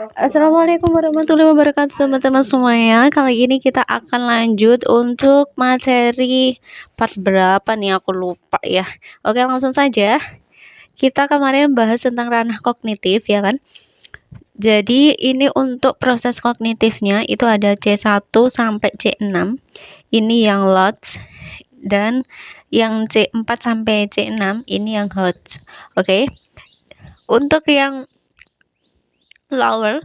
Assalamualaikum warahmatullahi wabarakatuh teman-teman semuanya. Kali ini kita akan lanjut untuk materi part berapa nih, aku lupa ya. Oke, langsung saja. Kita kemarin bahas tentang ranah kognitif ya kan. Jadi ini untuk proses kognitifnya itu ada C1 sampai C6. Ini yang lots, dan yang C4 sampai C6 ini yang HOTS. Oke. Untuk yang lower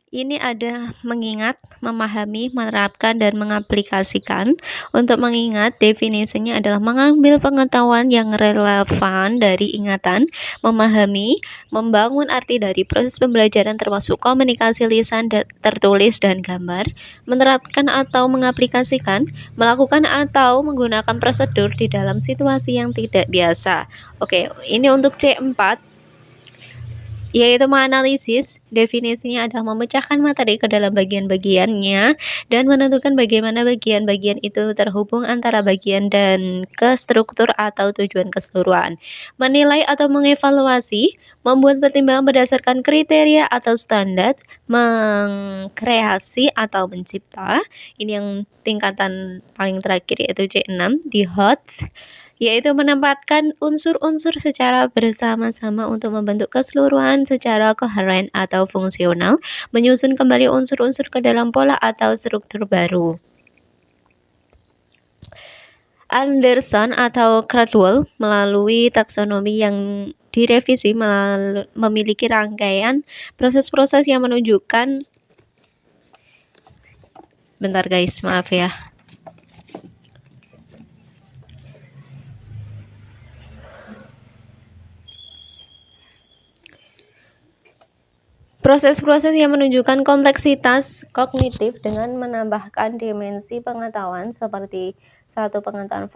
ini ada mengingat, memahami, menerapkan, dan mengaplikasikan. Untuk mengingat, definisinya adalah mengambil pengetahuan yang relevan dari ingatan, memahami, membangun arti dari proses pembelajaran termasuk komunikasi lisan, tertulis, dan gambar, menerapkan atau mengaplikasikan, melakukan atau menggunakan prosedur di dalam situasi yang tidak biasa. Oke, ini untuk C4. Yaitu menganalisis. Definisinya adalah memecahkan materi ke dalam bagian-bagiannya dan menentukan bagaimana bagian-bagian itu terhubung antara bagian dan ke struktur atau tujuan keseluruhan. Menilai atau mengevaluasi, membuat pertimbangan berdasarkan kriteria atau standar, mengkreasi atau mencipta. Ini yang tingkatan paling terakhir yaitu C6 di HOTS, yaitu menempatkan unsur-unsur secara bersama-sama untuk membentuk keseluruhan secara koheren atau fungsional, menyusun kembali unsur-unsur ke dalam pola atau struktur baru. Anderson atau Caldwell melalui taksonomi yang direvisi memiliki rangkaian proses-proses yang menunjukkan bentar guys, maaf ya. Proses-proses yang menunjukkan kompleksitas kognitif dengan menambahkan dimensi pengetahuan seperti satu, pengetahuan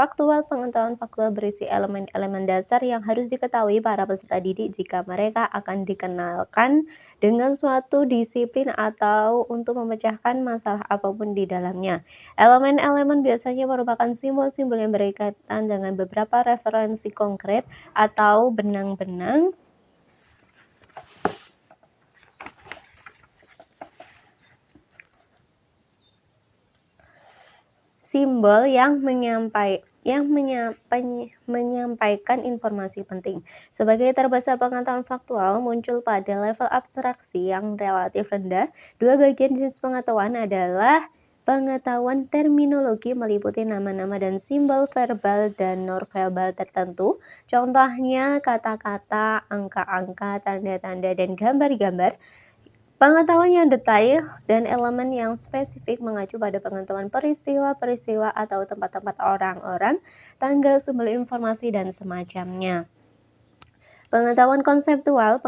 faktual berisi elemen-elemen dasar yang harus diketahui para peserta didik jika mereka akan dikenalkan dengan suatu disiplin atau untuk memecahkan masalah apapun di dalamnya. Elemen-elemen biasanya merupakan simbol-simbol yang berkaitan dengan beberapa referensi konkret atau benang-benang simbol yang menyampaikan informasi penting. Sebagai terbesar pengetahuan faktual muncul pada level abstraksi yang relatif rendah. Dua bagian jenis pengetahuan adalah pengetahuan terminologi meliputi nama-nama dan simbol verbal dan non-verbal tertentu. Contohnya kata-kata, angka-angka, tanda-tanda, dan gambar-gambar. Pengetahuan yang detail dan elemen yang spesifik mengacu pada pengetahuan peristiwa-peristiwa atau tempat-tempat orang-orang, tanggal, sumber informasi, dan semacamnya. Pengetahuan konseptual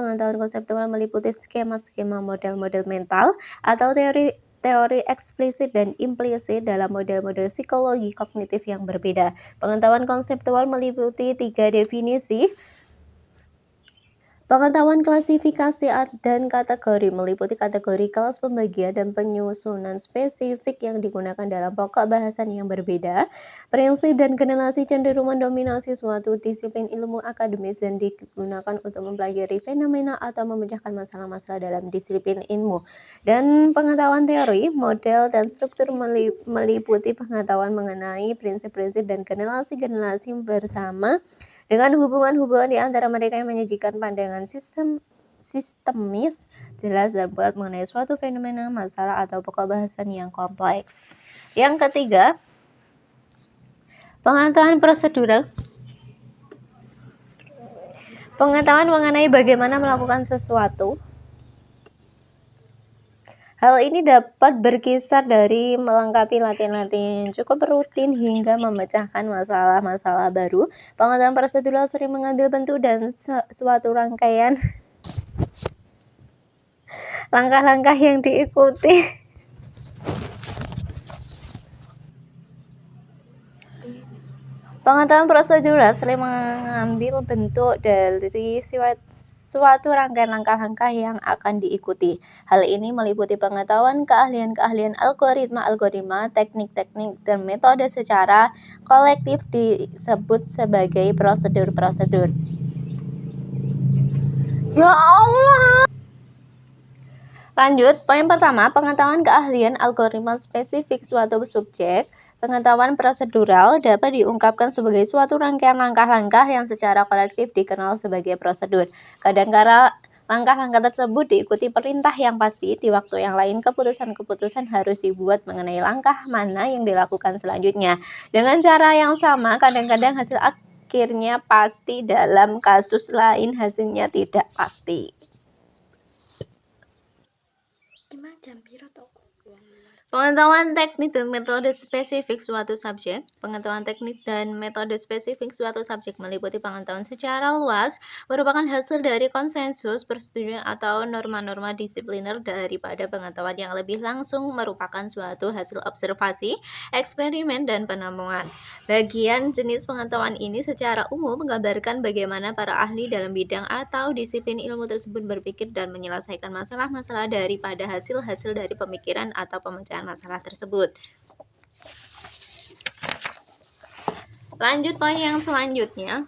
meliputi skema-skema, model-model mental, atau teori eksplisit dan implisit dalam model-model psikologi kognitif yang berbeda. Pengetahuan konseptual meliputi 3 definisi. Pengetahuan klasifikasi dan kategori meliputi kategori, kelas pembagian, dan penyusunan spesifik yang digunakan dalam pokok bahasan yang berbeda. Prinsip dan generasi cenderung mendominasi suatu disiplin ilmu akademis dan digunakan untuk mempelajari fenomena atau memecahkan masalah-masalah dalam disiplin ilmu. Dan pengetahuan teori, model, dan struktur meliputi pengetahuan mengenai prinsip-prinsip dan generasi-generasi bersama dengan hubungan-hubungan di antara mereka yang menyajikan pandangan sistemis, jelas, dan bulat mengenai suatu fenomena, masalah, atau pokok bahasan yang kompleks. Yang ketiga, pengetahuan prosedural. Pengetahuan mengenai bagaimana melakukan sesuatu. Hal ini dapat berkisar dari melengkapi latihan-latihan yang cukup rutin hingga memecahkan masalah-masalah baru. Pengetahuan prosedural sering mengambil bentuk dan suatu rangkaian langkah-langkah yang diikuti. Pengetahuan prosedural sering mengambil bentuk dari suatu rangkaian langkah-langkah yang akan diikuti. Hal ini meliputi pengetahuan keahlian-keahlian algoritma, teknik-teknik, dan metode secara kolektif disebut sebagai prosedur-prosedur. Ya Allah! Lanjut, poin pertama, pengetahuan keahlian algoritma spesifik suatu subjek. Pengetahuan prosedural dapat diungkapkan sebagai suatu rangkaian langkah-langkah yang secara kolektif dikenal sebagai prosedur. Kadangkala langkah-langkah tersebut diikuti perintah yang pasti, di waktu yang lain keputusan-keputusan harus dibuat mengenai langkah mana yang dilakukan selanjutnya. Dengan cara yang sama, kadang-kadang hasil akhirnya pasti, dalam kasus lain hasilnya tidak pasti. Pengetahuan teknik dan metode spesifik suatu subjek. Pengetahuan teknik dan metode spesifik suatu subjek meliputi pengetahuan secara luas, merupakan hasil dari konsensus, persetujuan atau norma-norma disipliner daripada pengetahuan yang lebih langsung merupakan suatu hasil observasi, eksperimen, dan penemuan. Bagian jenis pengetahuan ini secara umum menggambarkan bagaimana para ahli dalam bidang atau disiplin ilmu tersebut berpikir dan menyelesaikan masalah-masalah daripada hasil-hasil dari pemikiran atau pemecahan masalah tersebut. Lanjut poin yang selanjutnya.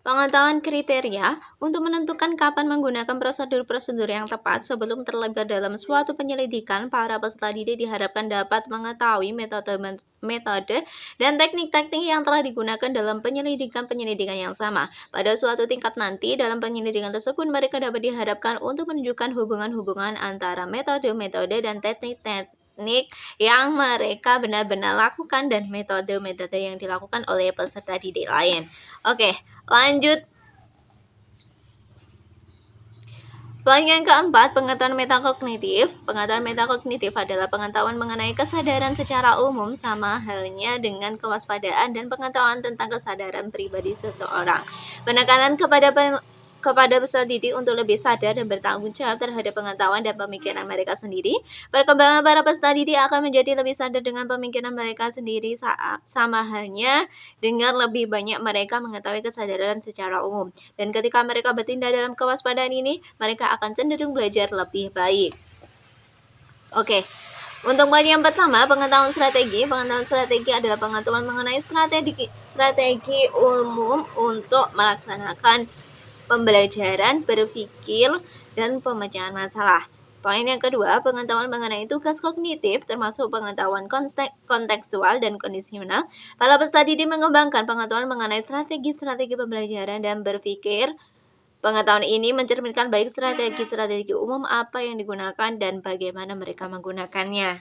Pengetahuan kriteria untuk menentukan kapan menggunakan prosedur-prosedur yang tepat sebelum terlibat dalam suatu penyelidikan. Para peserta didik diharapkan dapat mengetahui metode dan teknik-teknik yang telah digunakan dalam penyelidikan yang sama. Pada suatu tingkat nanti dalam penyelidikan tersebut, mereka dapat diharapkan untuk menunjukkan hubungan-hubungan antara metode-metode dan teknik yang mereka benar-benar lakukan dan metode-metode yang dilakukan oleh peserta didik lain. Oke, lanjut. Poin yang keempat, pengetahuan metakognitif. Pengetahuan metakognitif adalah pengetahuan mengenai kesadaran secara umum, sama halnya dengan kewaspadaan dan pengetahuan tentang kesadaran pribadi seseorang. Penekanan kepada peserta didik untuk lebih sadar dan bertanggung jawab terhadap pengetahuan dan pemikiran mereka sendiri. Perkembangan para peserta didik akan menjadi lebih sadar dengan pemikiran mereka sendiri, sama halnya dengan lebih banyak mereka mengetahui kesadaran secara umum. Dan ketika mereka bertindak dalam kewaspadaan ini, mereka akan cenderung belajar lebih baik. Oke. Untuk poin yang pertama, pengetahuan strategi. Pengetahuan strategi adalah pengetahuan mengenai strategi umum untuk melaksanakan pembelajaran, berpikir, dan pemecahan masalah. Poin yang kedua, pengetahuan mengenai tugas kognitif, termasuk pengetahuan kontekstual dan kondisional. Para peserta didik mengembangkan pengetahuan mengenai strategi-strategi pembelajaran dan berpikir. Pengetahuan ini mencerminkan baik strategi umum apa yang digunakan dan bagaimana mereka menggunakannya.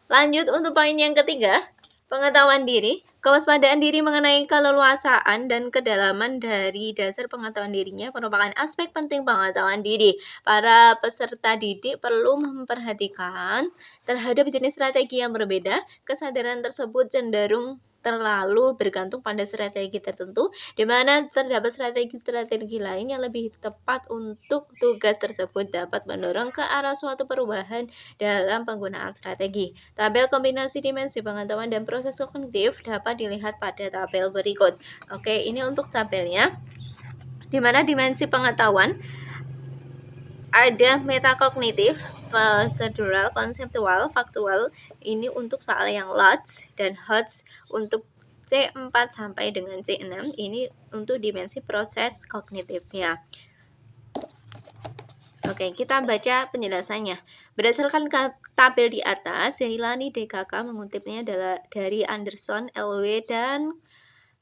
Lanjut untuk poin yang ketiga, pengetahuan diri. Kewaspadaan diri mengenai keleluasaan dan kedalaman dari dasar pengetahuan dirinya merupakan aspek penting pengetahuan diri. Para peserta didik perlu memperhatikan terhadap jenis strategi yang berbeda. Kesadaran tersebut cenderung terlalu bergantung pada strategi tertentu, di mana terdapat strategi-strategi lain yang lebih tepat untuk tugas tersebut dapat mendorong ke arah suatu perubahan dalam penggunaan strategi. Tabel kombinasi dimensi pengetahuan dan proses kognitif dapat dilihat pada tabel berikut. Oke, ini untuk tabelnya, di mana dimensi pengetahuan ada metakognitif, prosedural, konseptual, faktual. Ini untuk soal yang LOTS dan HOTS untuk C4 sampai dengan C6. Ini untuk dimensi proses kognitifnya. Oke, kita baca penjelasannya. Berdasarkan tabel di atas, Zailani DKK mengutipnya dari Anderson, LW, dan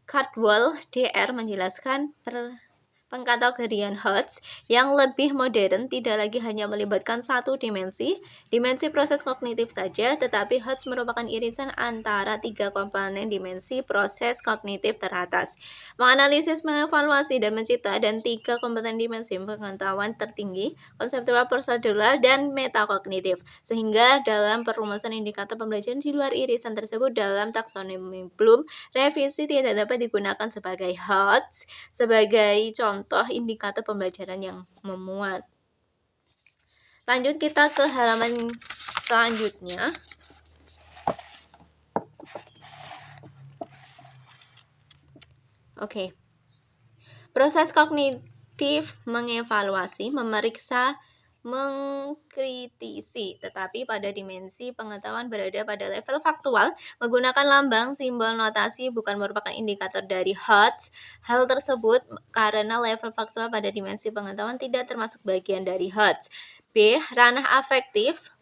Cardwell, DR menjelaskan pengkategorian HOTS yang lebih modern tidak lagi hanya melibatkan satu dimensi proses kognitif saja, tetapi HOTS merupakan irisan antara tiga komponen dimensi proses kognitif teratas, menganalisis, mengevaluasi, dan mencipta, dan tiga komponen dimensi pengetahuan tertinggi, konseptual, prosedural, dan metakognitif, sehingga dalam perumusan indikator pembelajaran di luar irisan tersebut dalam taksonomi Bloom, revisi tidak dapat digunakan sebagai HOTS sebagai contoh indikator pembelajaran yang memuat. Lanjut kita ke halaman selanjutnya. Oke. Proses kognitif mengevaluasi, memeriksa, mengkritisi, tetapi pada dimensi pengetahuan berada pada level faktual, menggunakan lambang, simbol, notasi bukan merupakan indikator dari HOTS. Hal tersebut karena level faktual pada dimensi pengetahuan tidak termasuk bagian dari HOTS. B. Ranah afektif.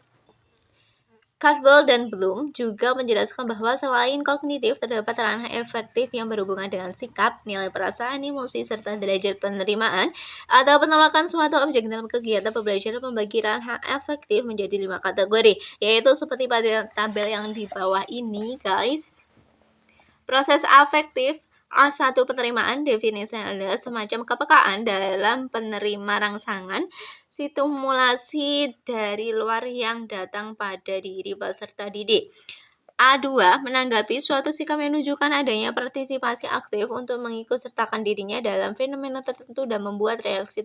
Caldwell dan Bloom juga menjelaskan bahwa selain kognitif, terdapat ranah efektif yang berhubungan dengan sikap, nilai perasaan, emosi, serta derajat penerimaan atau penolakan suatu objek dalam kegiatan pembelajaran. Membagi ranah efektif menjadi 5 kategori, yaitu seperti pada tabel yang di bawah ini, guys. Proses afektif A1 penerimaan, definisinya adalah semacam kepekaan dalam penerima rangsangan, stimulasi dari luar yang datang pada diri peserta didik. A2 menanggapi suatu sikap yang menunjukkan adanya partisipasi aktif untuk mengikut sertakan dirinya dalam fenomena tertentu dan membuat reaksi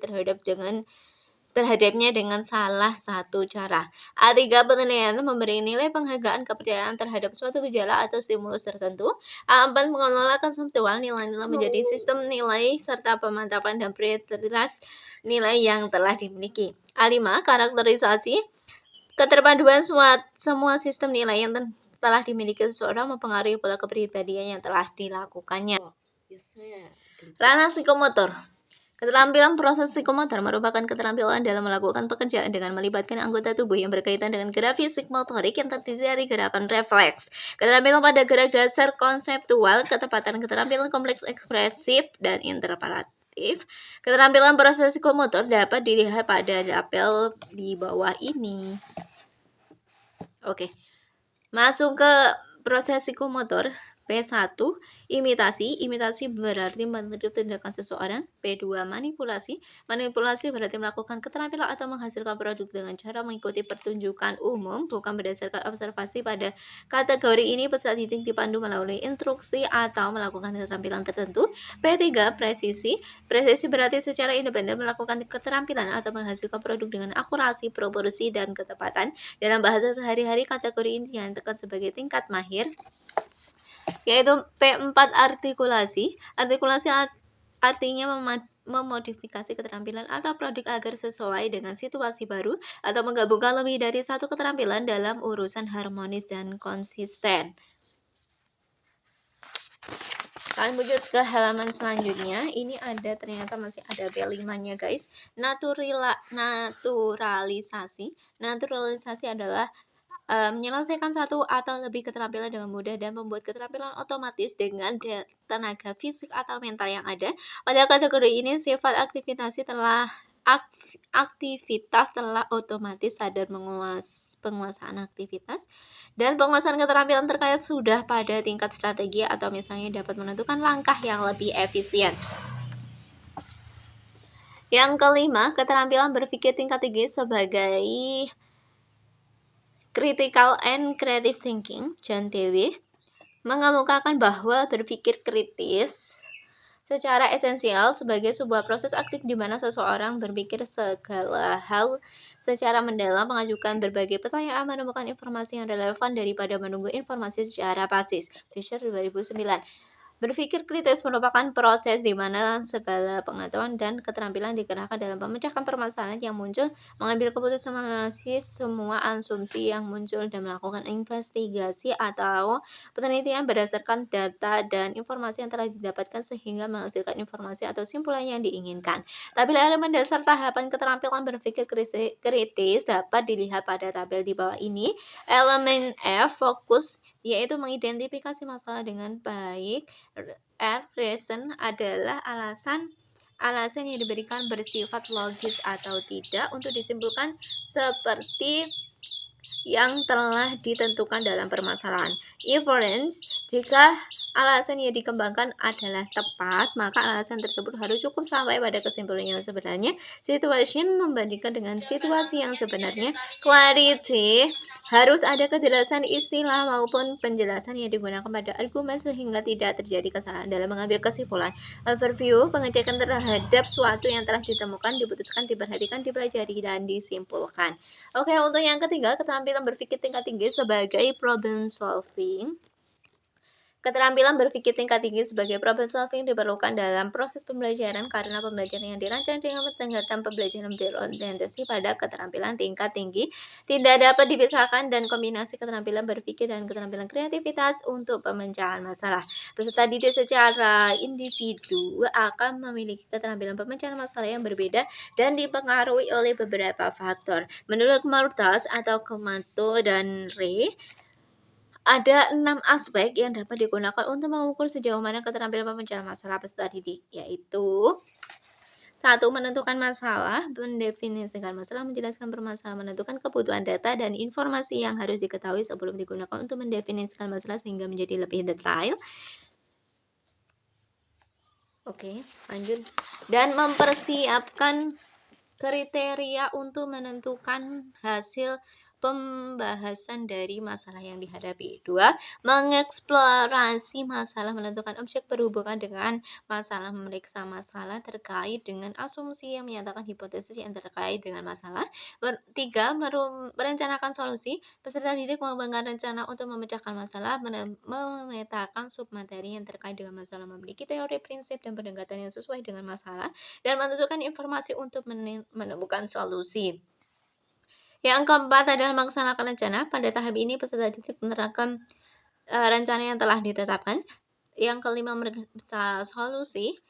terhadapnya dengan salah satu cara. A3 penilaian memberi nilai penghargaan kepercayaan terhadap suatu gejala atau stimulus tertentu. A4 mengelola konseptual nilai-nilai menjadi sistem nilai serta pemantapan dan prioritas nilai yang telah dimiliki. A5 karakterisasi keterpaduan semua sistem nilai yang telah dimiliki seseorang mempengaruhi pola kepribadian yang telah dilakukannya. Ranah psikomotor. Keterampilan proses psikomotor merupakan keterampilan dalam melakukan pekerjaan dengan melibatkan anggota tubuh yang berkaitan dengan gerak fisik motorik yang terdiri dari gerakan refleks. Keterampilan pada gerak dasar konseptual, ketepatan keterampilan kompleks ekspresif dan interpretatif. Keterampilan proses psikomotor dapat dilihat pada tabel di bawah ini. Oke. Masuk ke proses psikomotor. P1, imitasi. Imitasi berarti meniru tindakan seseorang. P2, manipulasi. Manipulasi berarti melakukan keterampilan atau menghasilkan produk dengan cara mengikuti pertunjukan umum, bukan berdasarkan observasi. Pada kategori ini, peserta didik dipandu melalui instruksi atau melakukan keterampilan tertentu. P3, presisi. Presisi berarti secara independen melakukan keterampilan atau menghasilkan produk dengan akurasi, proporsi, dan ketepatan. Dalam bahasa sehari-hari, kategori ini dinyatakan sebagai tingkat mahir. Yaitu P4 artikulasi. Artikulasi artinya memodifikasi keterampilan atau produk agar sesuai dengan situasi baru atau menggabungkan lebih dari satu keterampilan dalam urusan harmonis dan konsisten. Kalian lanjut ke halaman selanjutnya. Ini ternyata masih ada B5-nya, guys. Naturalisasi. Naturalisasi adalah menyelesaikan satu atau lebih keterampilan dengan mudah dan membuat keterampilan otomatis dengan tenaga fisik atau mental yang ada. Pada kategori ini, sifat aktivitas telah otomatis sadar penguasaan aktivitas dan penguasaan keterampilan terkait sudah pada tingkat strategi atau misalnya dapat menentukan langkah yang lebih efisien. Yang kelima, keterampilan berpikir tingkat tinggi sebagai Critical and Creative Thinking, John Dewey, mengemukakan bahwa berpikir kritis secara esensial sebagai sebuah proses aktif di mana seseorang berpikir segala hal secara mendalam, mengajukan berbagai pertanyaan, menemukan informasi yang relevan daripada menunggu informasi secara pasif. Fisher 2009. Berpikir kritis merupakan proses di mana segala pengetahuan dan keterampilan dikerahkan dalam memecahkan permasalahan yang muncul, mengambil keputusan, menganalisis semua asumsi yang muncul, dan melakukan investigasi atau penelitian berdasarkan data dan informasi yang telah didapatkan sehingga menghasilkan informasi atau simpulan yang diinginkan. Tabel elemen dasar tahapan keterampilan berpikir kritis dapat dilihat pada tabel di bawah ini. Elemen F, fokus, yaitu mengidentifikasi masalah dengan baik. R, reason, adalah alasan yang diberikan bersifat logis atau tidak untuk disimpulkan seperti yang telah ditentukan dalam permasalahan. Inference, jika alasan yang dikembangkan adalah tepat, maka alasan tersebut harus cukup sampai pada kesimpulan yang sebenarnya. Situation, membandingkan dengan situasi yang sebenarnya. Clarity, harus ada kejelasan istilah maupun penjelasan yang digunakan pada argumen sehingga tidak terjadi kesalahan dalam mengambil kesimpulan. Overview, pengecekan terhadap suatu yang telah ditemukan, diputuskan, diperhatikan, dipelajari, dan disimpulkan. Oke, untuk yang ketiga, keterampilan berpikir tingkat tinggi sebagai problem solving. Keterampilan berpikir tingkat tinggi sebagai problem solving diperlukan dalam proses pembelajaran karena pembelajaran yang dirancang dengan pendekatan pembelajaran berorientasi pada keterampilan tingkat tinggi tidak dapat dipisahkan dan kombinasi keterampilan berpikir dan keterampilan kreativitas untuk pemecahan masalah. Peserta didik secara individu akan memiliki keterampilan pemecahan masalah yang berbeda dan dipengaruhi oleh beberapa faktor. Menurut Malthus atau Komato dan Ray, ada 6 aspek yang dapat digunakan untuk mengukur sejauh mana keterampilan pemecahan masalah peserta didik, yaitu 1. Menentukan masalah, mendefinisikan masalah, menjelaskan permasalahan, menentukan kebutuhan data dan informasi yang harus diketahui sebelum digunakan untuk mendefinisikan masalah sehingga menjadi lebih detail. Oke, lanjut. Dan mempersiapkan kriteria untuk menentukan hasil pembahasan dari masalah yang dihadapi. 2. Mengeksplorasi masalah, menentukan objek berhubungan dengan masalah, memeriksa masalah terkait dengan asumsi yang menyatakan hipotesis yang terkait dengan masalah. 3. Merencanakan solusi, peserta didik mengembangkan rencana untuk memecahkan masalah, memetakan submateri yang terkait dengan masalah, memiliki teori prinsip dan pendekatan yang sesuai dengan masalah, dan menentukan informasi untuk menemukan solusi. Yang keempat adalah melaksanakan rencana. Pada tahap ini peserta didik menerapkan rencana yang telah ditetapkan. Yang kelima memeriksa solusi.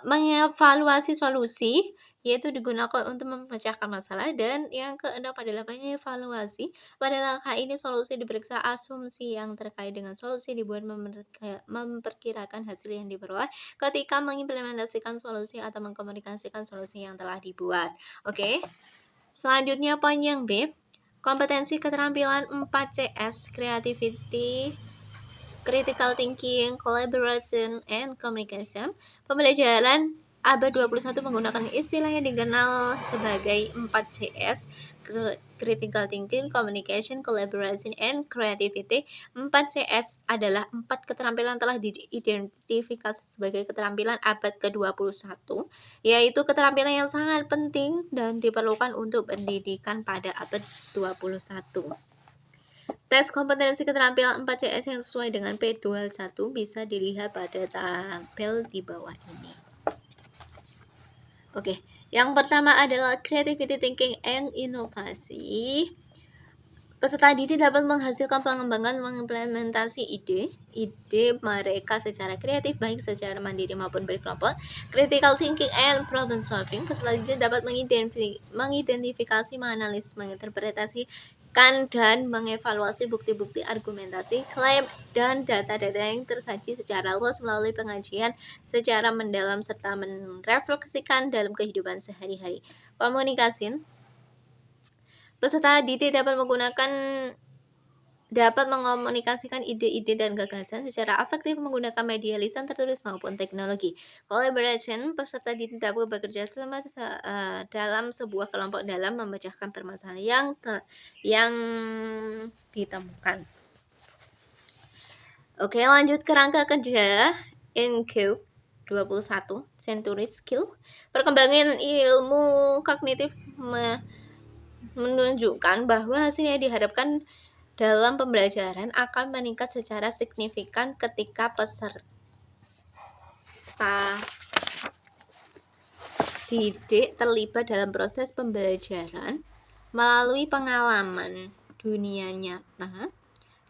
Mengevaluasi solusi, yaitu digunakan untuk memecahkan masalah. Dan yang keenam adalah mengevaluasi. Pada langkah ini solusi diperiksa, asumsi yang terkait dengan solusi dibuat, memperkirakan hasil yang diperoleh ketika mengimplementasikan solusi atau mengkomunikasikan solusi yang telah dibuat. Oke. Selanjutnya poin yang B, kompetensi keterampilan 4CS, creativity, critical thinking, collaboration, and communication. Pembelajaran abad 21 menggunakan istilah yang dikenal sebagai 4CS, critical thinking, communication, collaboration, and creativity. 4CS adalah 4 keterampilan telah diidentifikasi sebagai keterampilan abad ke-21, yaitu keterampilan yang sangat penting dan diperlukan untuk pendidikan pada abad 21. Tes kompetensi keterampilan 4CS yang sesuai dengan P21 bisa dilihat pada tabel di bawah ini. Oke, yang pertama adalah creativity thinking and inovasi. Peserta didik dapat menghasilkan pengembangan mengimplementasi ide mereka secara kreatif, baik secara mandiri maupun berkelompok. Critical thinking and problem solving. Peserta didik dapat mengidentifikasi, menganalisis, menginterpretasikan dan mengevaluasi bukti-bukti argumentasi, klaim, dan data-data yang tersaji secara luas melalui pengajian secara mendalam serta merefleksikan dalam kehidupan sehari-hari. Komunikasi. Peserta didik dapat mengomunikasikan ide-ide dan gagasan secara efektif menggunakan media lisan, tertulis maupun teknologi. Collaboration, peserta didik dapat bekerja sama dalam sebuah kelompok dalam memecahkan permasalahan yang ditemukan. Oke, lanjut ke rangka kerja InQ 21 Century Skill. Perkembangan ilmu kognitif menunjukkan bahwa hasil yang diharapkan dalam pembelajaran akan meningkat secara signifikan ketika peserta didik terlibat dalam proses pembelajaran melalui pengalaman dunia nyata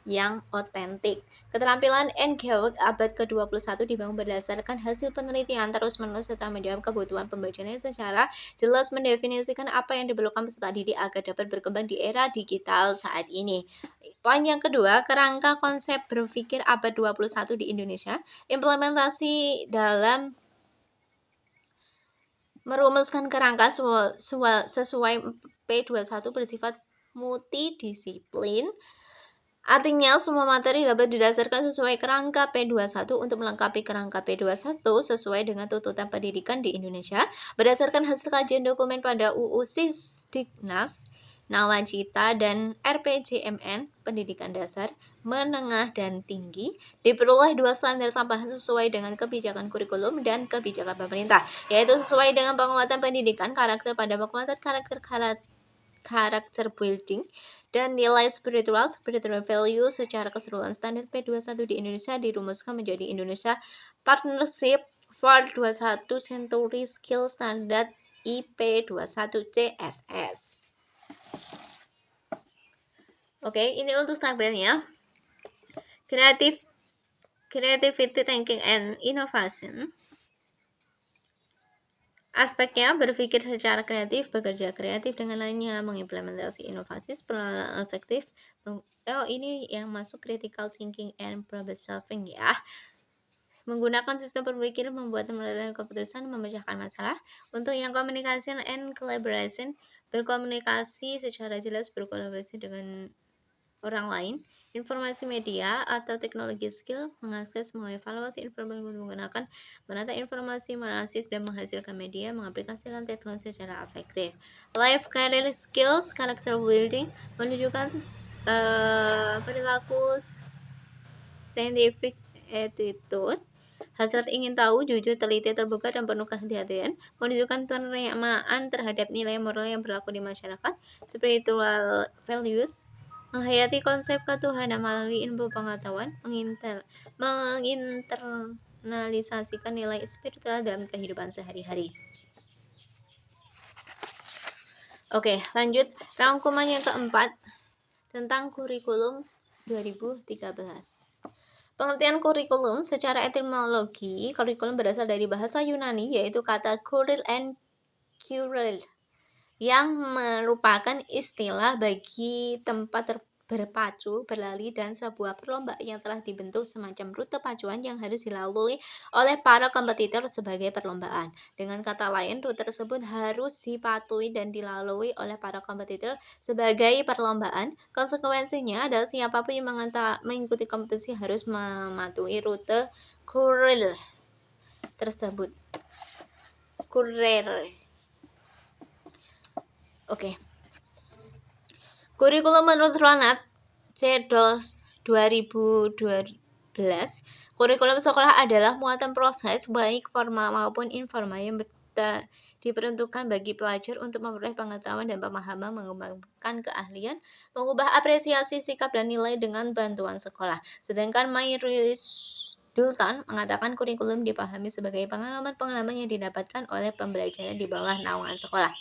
yang otentik. Keterampilan InQ abad ke-21 dibangun berdasarkan hasil penelitian terus-menerus serta menjawab kebutuhan pembelajaran secara jelas, mendefinisikan apa yang diperlukan peserta didik agar dapat berkembang di era digital saat ini. Poin yang kedua, kerangka konsep berpikir abad 21 di Indonesia. Implementasi dalam merumuskan kerangka sesuai P21 bersifat multidisiplin. Artinya, semua materi dapat didasarkan sesuai kerangka P21 untuk melengkapi kerangka P21 sesuai dengan tuntutan pendidikan di Indonesia. Berdasarkan hasil kajian dokumen pada UU Sisdiknas, Nawacita, dan RPJMN, Pendidikan Dasar, Menengah, dan Tinggi, diperoleh 2 standar tambahan sesuai dengan kebijakan kurikulum dan kebijakan pemerintah, yaitu sesuai dengan penguatan pendidikan karakter pada penguatan karakter character building, dan nilai spiritual value secara keseluruhan. Standar P21 di Indonesia dirumuskan menjadi Indonesia Partnership for 21 Century Skill Standard IP21 CSS. Oke, ini untuk tabelnya. Creativity, thinking, and innovation. Aspeknya berpikir secara kreatif, bekerja kreatif dengan lainnya, mengimplementasi inovasi secara efektif. Ini yang masuk critical thinking and problem solving ya. Menggunakan sistem berpikir, membuat dan keputusan, memecahkan masalah. Untuk yang communication and collaboration, berkomunikasi secara jelas, berkolaborasi dengan orang lain. Informasi media atau teknologi skill, mengakses, mengevaluasi informasi menggunakan menata informasi, menganalisis dan menghasilkan media, mengaplikasikan teknologi secara efektif. Life career skills, character building, menunjukkan perilaku scientific attitude, hasrat ingin tahu, jujur, teliti, terbuka, dan penuh kehati-hatian, menunjukkan penerimaan terhadap nilai moral yang berlaku di masyarakat. Spiritual values, menghayati konsep ketuhanan melalui ilmu pengetahuan, menginternalisasikan nilai spiritual dalam kehidupan sehari-hari. Oke, lanjut rangkuman yang keempat tentang kurikulum 2013. Pengertian kurikulum secara etimologi, kurikulum berasal dari bahasa Yunani yaitu kata kuril and kuril yang merupakan istilah bagi tempat berpacu, berlari, dan sebuah perlombaan yang telah dibentuk semacam rute pacuan yang harus dilalui oleh para kompetitor sebagai perlombaan. Dengan kata lain, rute tersebut harus dipatuhi dan dilalui oleh para kompetitor sebagai perlombaan. Konsekuensinya adalah siapapun yang mengikuti kompetisi harus mematuhi rute kuril tersebut. Kurir. Oke. Kurikulum menurut Ronald C. Dawes 2012, kurikulum sekolah adalah muatan proses baik formal maupun informal yang diperuntukkan bagi pelajar untuk memperoleh pengetahuan dan pemahaman, mengembangkan keahlian, mengubah apresiasi sikap dan nilai dengan bantuan sekolah. Sedangkan Myris Dulton mengatakan kurikulum dipahami sebagai pengalaman-pengalaman yang didapatkan oleh pembelajaran di bawah naungan sekolah.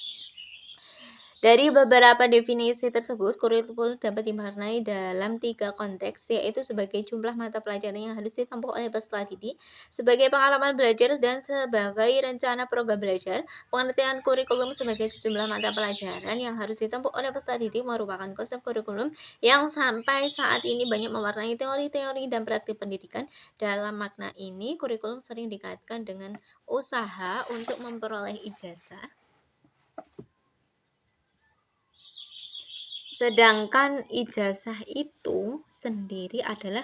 Dari beberapa definisi tersebut, kurikulum dapat dimaknai dalam 3 konteks, yaitu sebagai jumlah mata pelajaran yang harus ditempuh oleh peserta didik, sebagai pengalaman belajar, dan sebagai rencana program belajar. Pengertian kurikulum sebagai sejumlah mata pelajaran yang harus ditempuh oleh peserta didik merupakan konsep kurikulum yang sampai saat ini banyak mewarnai teori-teori dan praktik pendidikan. Dalam makna ini, kurikulum sering dikaitkan dengan usaha untuk memperoleh ijazah. Sedangkan ijazah itu sendiri adalah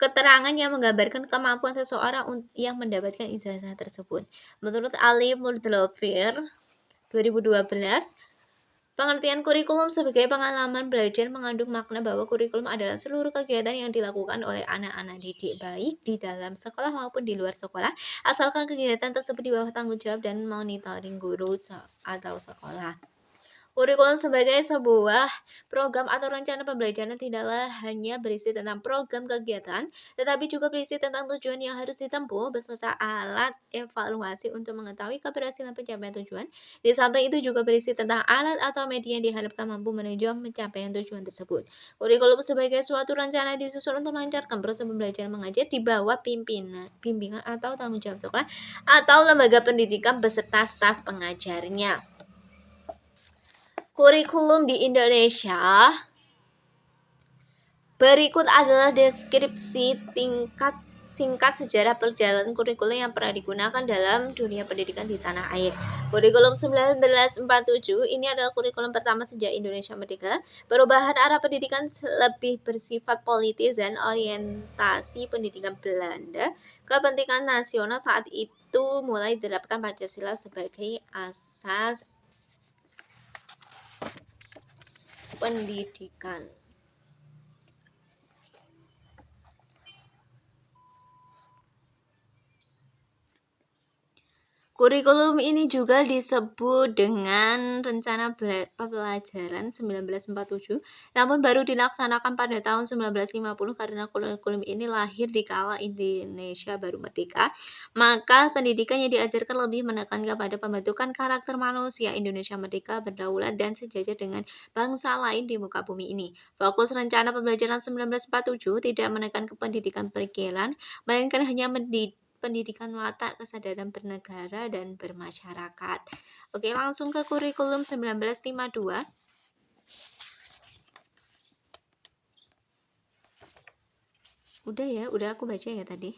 keterangan yang menggambarkan kemampuan seseorang yang mendapatkan ijazah tersebut. Menurut Ali Mudlofir 2012, pengertian kurikulum sebagai pengalaman belajar mengandung makna bahwa kurikulum adalah seluruh kegiatan yang dilakukan oleh anak-anak didik baik di dalam sekolah maupun di luar sekolah, asalkan kegiatan tersebut di bawah tanggung jawab dan monitoring guru atau sekolah. Kurikulum sebagai sebuah program atau rencana pembelajaran tidaklah hanya berisi tentang program kegiatan, tetapi juga berisi tentang tujuan yang harus ditempuh beserta alat evaluasi untuk mengetahui keberhasilan pencapaian tujuan. Di samping itu juga berisi tentang alat atau media yang diharapkan mampu menunjang pencapaian tujuan tersebut. Kurikulum sebagai suatu rencana disusun untuk melancarkan proses pembelajaran mengajar di bawah bimbingan atau tanggung jawab sekolah atau lembaga pendidikan beserta staf pengajarnya. Kurikulum di Indonesia. Berikut adalah deskripsi singkat sejarah perjalanan kurikulum yang pernah digunakan dalam dunia pendidikan di tanah air. Kurikulum 1947 ini adalah kurikulum pertama sejak Indonesia merdeka. Perubahan arah pendidikan lebih bersifat politis dan orientasi pendidikan Belanda. Kepentingan nasional saat itu mulai diterapkan Pancasila sebagai asas pendidikan. Kurikulum ini juga disebut dengan Rencana Pembelajaran 1947, namun baru dilaksanakan pada tahun 1950 karena kurikulum ini lahir di kala Indonesia baru merdeka. Maka pendidikan yang diajarkan lebih menekankan pada pembentukan karakter manusia Indonesia merdeka, berdaulat, dan sejajar dengan bangsa lain di muka bumi ini. Fokus Rencana Pembelajaran 1947 tidak menekan ke pendidikan perikilan, melainkan hanya pendidikan watak, kesadaran bernegara dan bermasyarakat. Oke, langsung ke kurikulum 1952. Udah aku baca ya tadi.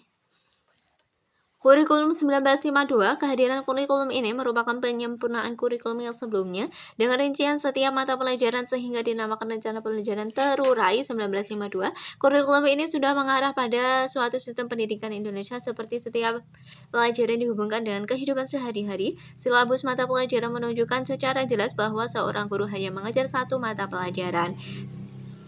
Kurikulum 1952, kehadiran kurikulum ini merupakan penyempurnaan kurikulum yang sebelumnya dengan rincian setiap mata pelajaran sehingga dinamakan Rencana Pembelajaran Terurai 1952. Kurikulum ini sudah mengarah pada suatu sistem pendidikan Indonesia seperti setiap pelajaran dihubungkan dengan kehidupan sehari-hari. Silabus mata pelajaran menunjukkan secara jelas bahwa seorang guru hanya mengajar satu mata pelajaran.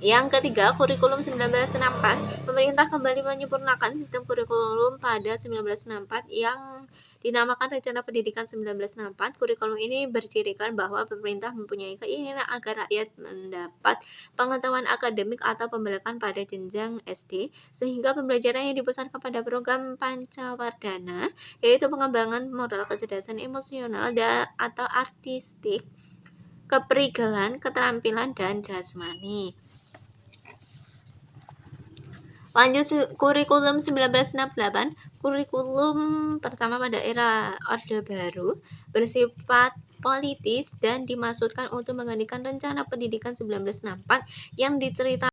Yang ketiga, kurikulum 1964, pemerintah kembali menyempurnakan sistem kurikulum pada 1964 yang dinamakan Rencana Pendidikan 1964. Kurikulum ini bercirikan bahwa pemerintah mempunyai keinginan agar rakyat mendapat pengetahuan akademik atau pembelajaran pada jenjang SD, sehingga pembelajaran yang dipusatkan pada program Pancawardhana, yaitu pengembangan moral, kecerdasan emosional, atau artistik, keprigelan, keterampilan, dan jasmani. Lanjut kurikulum 1968, kurikulum pertama pada era Orde Baru bersifat politis dan dimaksudkan untuk menggantikan Rencana Pendidikan 1964 yang diceritakan